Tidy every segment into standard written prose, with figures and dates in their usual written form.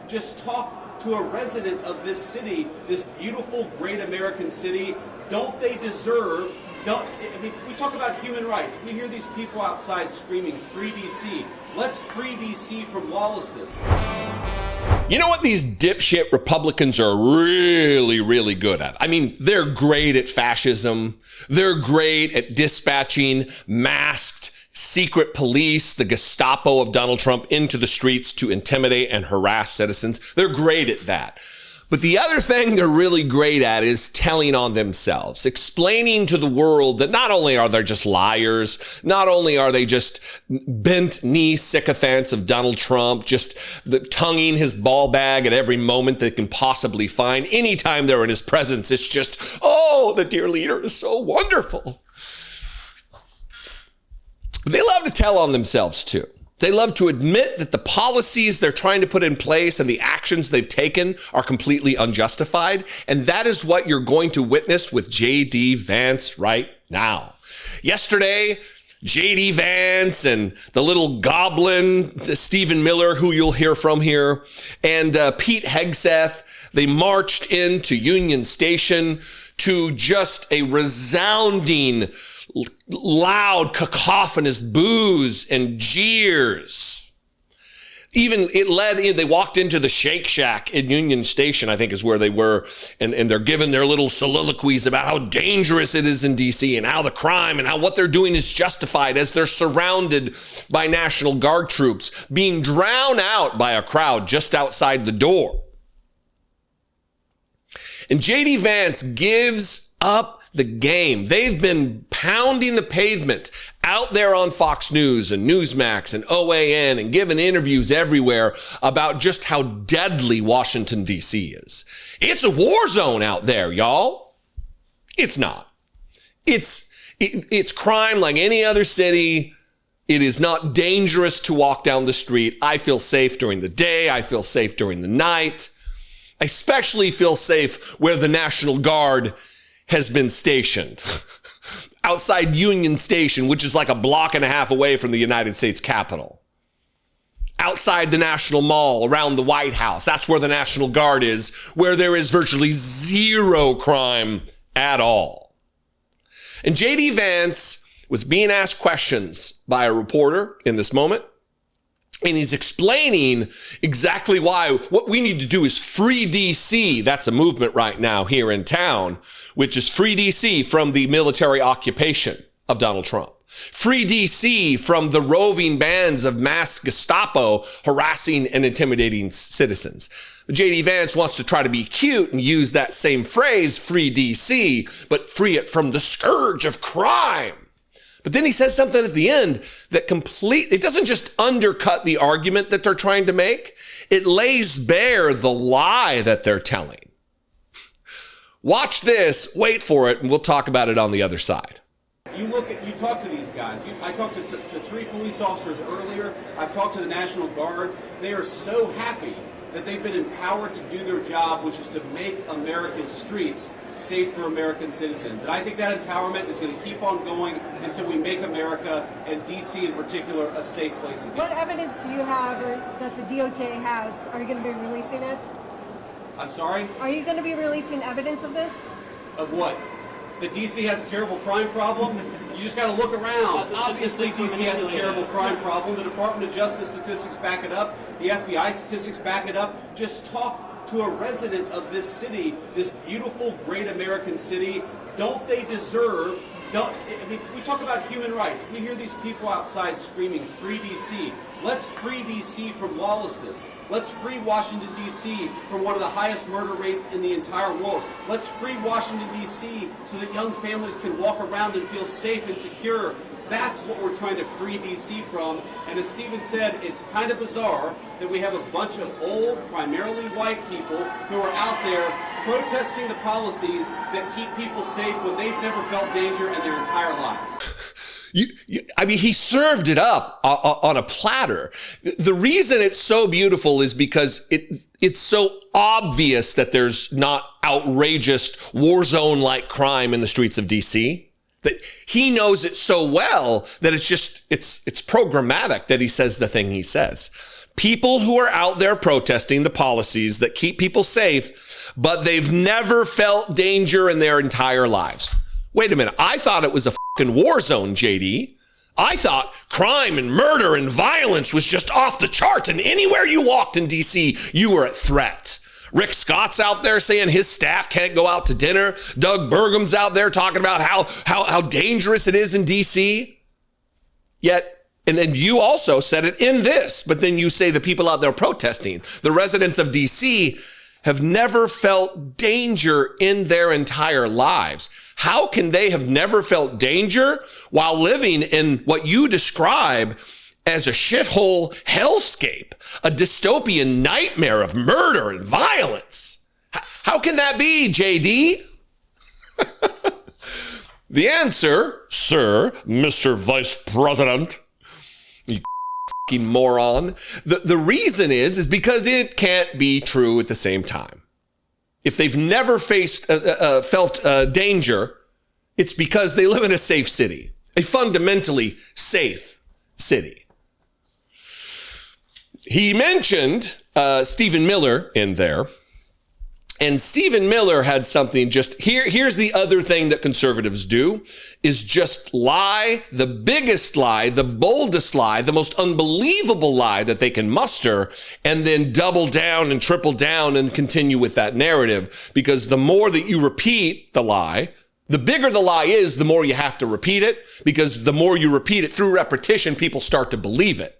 Just talk to a resident of this city, this beautiful, great American city. Don't they deserve, we talk about human rights. We hear these people outside screaming, free DC. Let's free DC from lawlessness. You know what these dipshit Republicans are really, really good at? I mean, they're great at fascism. They're great at dispatching masked secret police, the Gestapo of Donald Trump, into the streets to intimidate and harass citizens. They're great at that. But the other thing they're really great at is telling on themselves, explaining to the world that not only are they just liars, not only are they just bent knee sycophants of Donald Trump, just tonguing his ball bag at every moment they can possibly find. Anytime they're in his presence, it's just, oh, the dear leader is so wonderful. But they love to tell on themselves too. They love to admit that the policies they're trying to put in place and the actions they've taken are completely unjustified. And that is what you're going to witness with JD Vance right now. Yesterday, JD Vance and the little goblin, Stephen Miller, who you'll hear from here, and Pete Hegseth, they marched into Union Station to just a resounding, loud, cacophonous boos and jeers. Even they walked into the Shake Shack in Union Station, I think is where they were, and they're giving their little soliloquies about how dangerous it is in DC and how the crime and how what they're doing is justified as they're surrounded by National Guard troops, being drowned out by a crowd just outside the door. And JD Vance gives up the game. They've been pounding the pavement out there on Fox News and Newsmax and OAN and giving interviews everywhere about just how deadly Washington, D.C. is. It's a war zone out there, y'all. It's not. It's crime like any other city. It is not dangerous to walk down the street. I feel safe during the day. I feel safe during the night. I especially feel safe where the National Guard has been stationed outside Union Station, which is like a block and a half away from the United States Capitol. Outside the National Mall, around the White House, that's where the National Guard is, where there is virtually zero crime at all. And JD Vance was being asked questions by a reporter in this moment, and he's explaining exactly why what we need to do is free DC. That's a movement right now here in town, which is free DC from the military occupation of Donald Trump. Free DC from the roving bands of masked Gestapo harassing and intimidating citizens. JD Vance wants to try to be cute and use that same phrase, free DC, but free it from the scourge of crime. But then he says something at the end that it doesn't just undercut the argument that they're trying to make. It lays bare the lie that they're telling. Watch this, wait for it, and we'll talk about it on the other side. You talk to these guys. I talked to 3 police officers earlier. I've talked to the National Guard. They are so happy that they've been empowered to do their job, which is to make American streets safe for American citizens. And I think that empowerment is going to keep on going until we make America, and D.C. in particular, a safe place again. What evidence do you have that the DOJ has? Are you going to be releasing it? I'm sorry? Are you going to be releasing evidence of this? Of what? That D.C. has a terrible crime problem? You just got to look around. Obviously, D.C. has a terrible crime problem. The Department of Justice statistics back it up. The FBI statistics back it up. Just talk to a resident of this city, this beautiful, great American city. Don't they deserve... we talk about human rights. We hear these people outside screaming, free DC. Let's free DC from lawlessness. Let's free Washington, D.C. from one of the highest murder rates in the entire world. Let's free Washington, D.C. so that young families can walk around and feel safe and secure. That's what we're trying to free D.C. from. And as Stephen said, it's kind of bizarre that we have a bunch of old, primarily white people who are out there protesting the policies that keep people safe when they've never felt danger in their entire lives. He served it up on a platter. The reason it's so beautiful is because it's so obvious that there's not outrageous war zone-like crime in the streets of DC. That he knows it so well that it's programmatic that he says the thing he says. People who are out there protesting the policies that keep people safe, but they've never felt danger in their entire lives. Wait a minute. I thought it was a fucking war zone, JD. I thought crime and murder and violence was just off the charts, and anywhere you walked in DC, you were at threat. Rick Scott's out there saying his staff can't go out to dinner. Doug Burgum's out there talking about how dangerous it is in DC. Yet, and then you also said it in this, but then you say the people out there protesting, the residents of DC, have never felt danger in their entire lives. How can they have never felt danger while living in what you describe as a shithole hellscape, a dystopian nightmare of murder and violence? How can that be, JD? The answer, sir, Mr. Vice President, you fucking moron. The reason is because it can't be true at the same time. If they've never felt danger, it's because they live in a safe city, a fundamentally safe city. He mentioned Stephen Miller in there, and Stephen Miller had something here's the other thing that conservatives do, is just lie, the biggest lie, the boldest lie, the most unbelievable lie that they can muster, and then double down and triple down and continue with that narrative. Because the more that you repeat the lie, the bigger the lie is, the more you have to repeat it, because the more you repeat it through repetition, people start to believe it.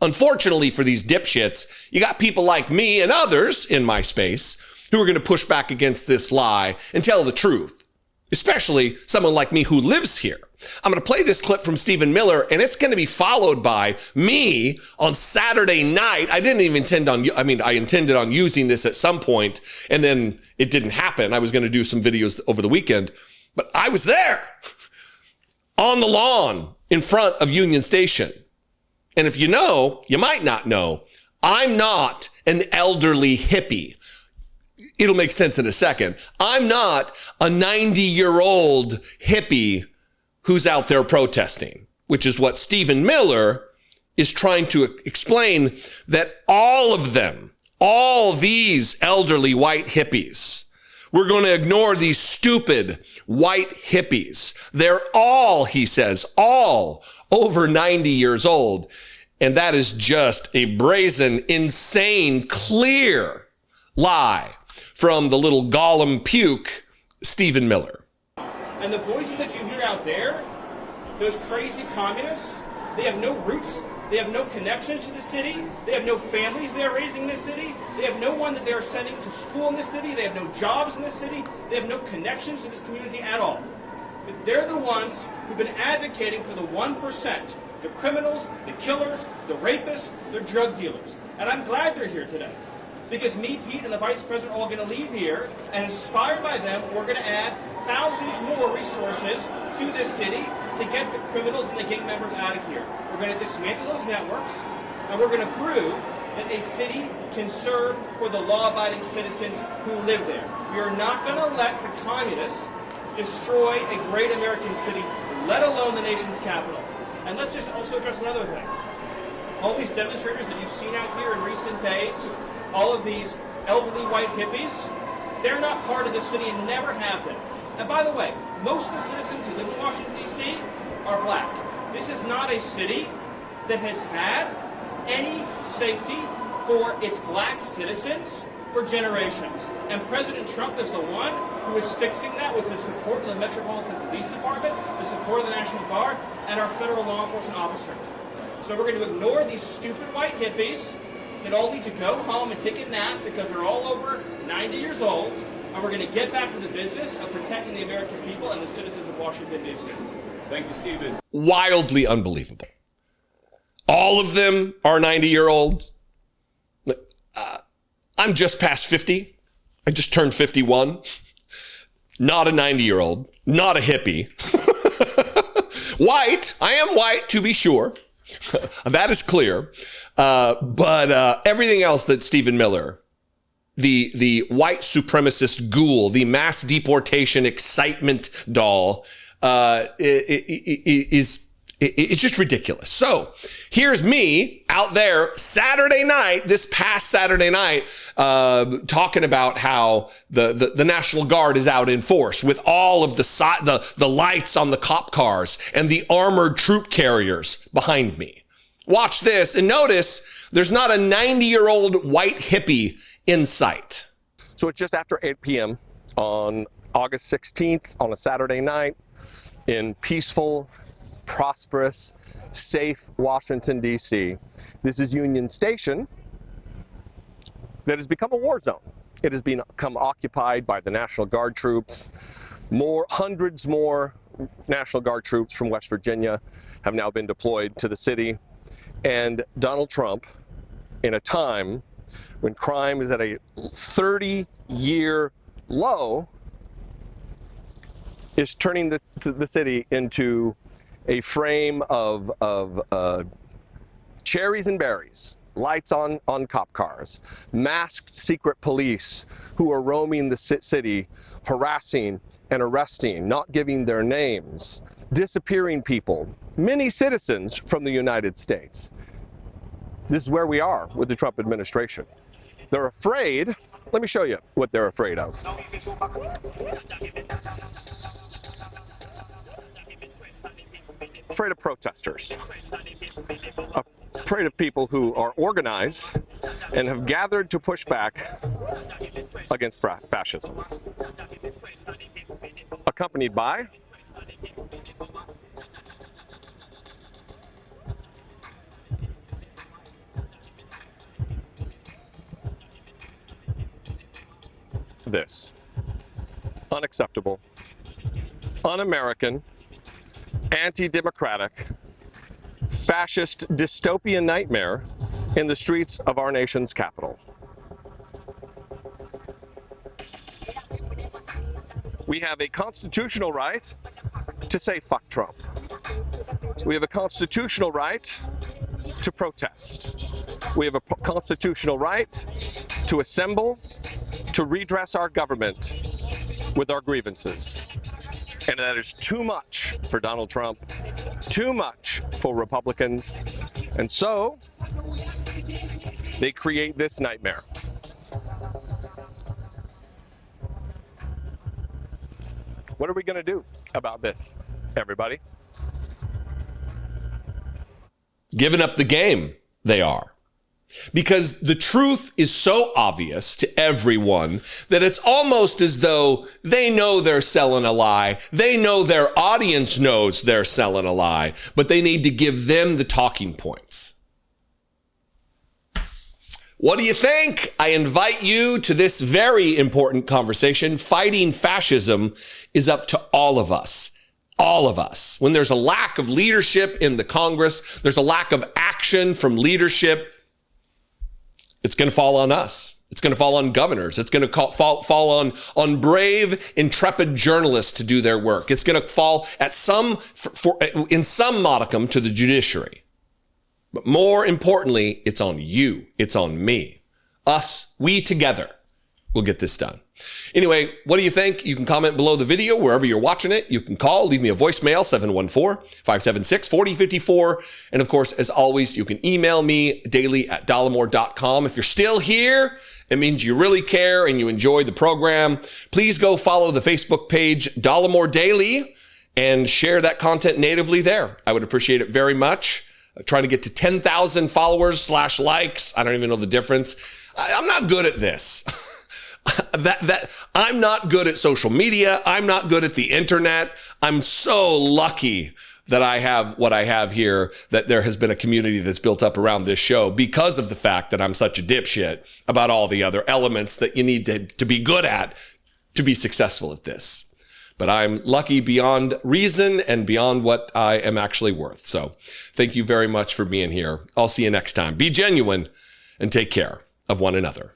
Unfortunately for these dipshits, you got people like me and others in my space who are going to push back against this lie and tell the truth, especially someone like me who lives here. I'm going to play this clip from Stephen Miller, and it's going to be followed by me on Saturday night. I intended on using this at some point, and then it didn't happen. I was going to do some videos over the weekend, but I was there on the lawn in front of Union Station. And if you know, you might not know, I'm not an elderly hippie. It'll make sense in a second. I'm not a 90-year-old hippie who's out there protesting, which is what Stephen Miller is trying to explain, that all of them, all these elderly white hippies, we're going to ignore these stupid white hippies. They're all, he says, all over 90 years old. And that is just a brazen, insane, clear lie from the little Gollum puke, Stephen Miller. And the voices that you hear out there, those crazy communists, they have no roots, they have no connections to the city, they have no families they are raising in this city, they have no one that they are sending to school in this city, they have no jobs in this city, they have no connections to this community at all. But they're the ones who've been advocating for the 1%, the criminals, the killers, the rapists, the drug dealers. And I'm glad they're here today. Because me, Pete, and the Vice President are all going to leave here, and inspired by them, we're going to add thousands more resources to this city to get the criminals and the gang members out of here. We're going to dismantle those networks, and we're going to prove that a city can serve for the law-abiding citizens who live there. We are not going to let the communists destroy a great American city, let alone the nation's capital. And let's just also address one other thing. All these demonstrators that you've seen out here in recent days, all of these elderly white hippies, they're not part of this city and never have been. And by the way, most of the citizens who live in Washington, D.C. are black. This is not a city that has had any safety for its black citizens for generations. And President Trump is the one who is fixing that with the support of the Metropolitan Police Department, the support of the National Guard, and our federal law enforcement officers. So we're going to ignore these stupid white hippies that all need to go home and take a nap because they're all over 90 years old, and we're going to get back to the business of protecting the American people and the citizens of Washington, D.C. Thank you, Stephen. Wildly unbelievable. All of them are 90-year-olds. I'm just past 50. I just turned 51. Not a 90-year-old. Not a hippie. White. I am white, to be sure. That is clear. But everything else that Stephen Miller, the white supremacist ghoul, the mass deportation excitement doll, it's just ridiculous. So here's me out there this past Saturday night, talking about how the National Guard is out in force with all of the lights on the cop cars and the armored troop carriers behind me. Watch this and notice there's not a 90-year-old white hippie in sight. So it's just after 8 p.m. on August 16th on a Saturday night in peaceful, prosperous, safe Washington, D.C. This is Union Station that has become a war zone. It has become occupied by the National Guard troops. Hundreds more National Guard troops from West Virginia have now been deployed to the city. And Donald Trump, in a time when crime is at a 30-year low, is turning the city into a frame of cherries and berries, lights on cop cars, masked secret police who are roaming the city, harassing and arresting, not giving their names, disappearing people, many citizens from the United States. This is where we are with the Trump administration. They're afraid. Let me show you what they're afraid of. Afraid of protesters, afraid of people who are organized and have gathered to push back against fascism. Accompanied by this unacceptable, un-American, anti-democratic, fascist dystopian nightmare in the streets of our nation's capital. We have a constitutional right to say fuck Trump. We have a constitutional right to protest. We have a constitutional right to assemble, to redress our government with our grievances. And that is too much for Donald Trump, too much for Republicans. And so they create this nightmare. What are we going to do about this, everybody? Giving up the game, they are. Because the truth is so obvious to everyone that it's almost as though they know they're selling a lie. They know their audience knows they're selling a lie, but they need to give them the talking points. What do you think? I invite you to this very important conversation. Fighting fascism is up to all of us. All of us. When there's a lack of leadership in the Congress, there's a lack of action from leadership, it's going to fall on us. It's going to fall on governors. It's going to fall on brave, intrepid journalists to do their work. It's going to fall at in some modicum to the judiciary. But more importantly, it's on you. It's on me. Us, we together will get this done. Anyway, what do you think? You can comment below the video wherever you're watching it. You can call, leave me a voicemail, 714-576-4054. And of course, as always, you can email me daily@dollemore.com. If you're still here, it means you really care and you enjoy the program. Please go follow the Facebook page, Dollemore Daily, and share that content natively there. I would appreciate it very much. I'm trying to get to 10,000 followers / likes. I don't even know the difference. I'm not good at this. I'm not good at social media. I'm not good at the internet. I'm so lucky that I have what I have here, that there has been a community that's built up around this show because of the fact that I'm such a dipshit about all the other elements that you need to be good at to be successful at this. But I'm lucky beyond reason and beyond what I am actually worth. So thank you very much for being here. I'll see you next time. Be genuine and take care of one another.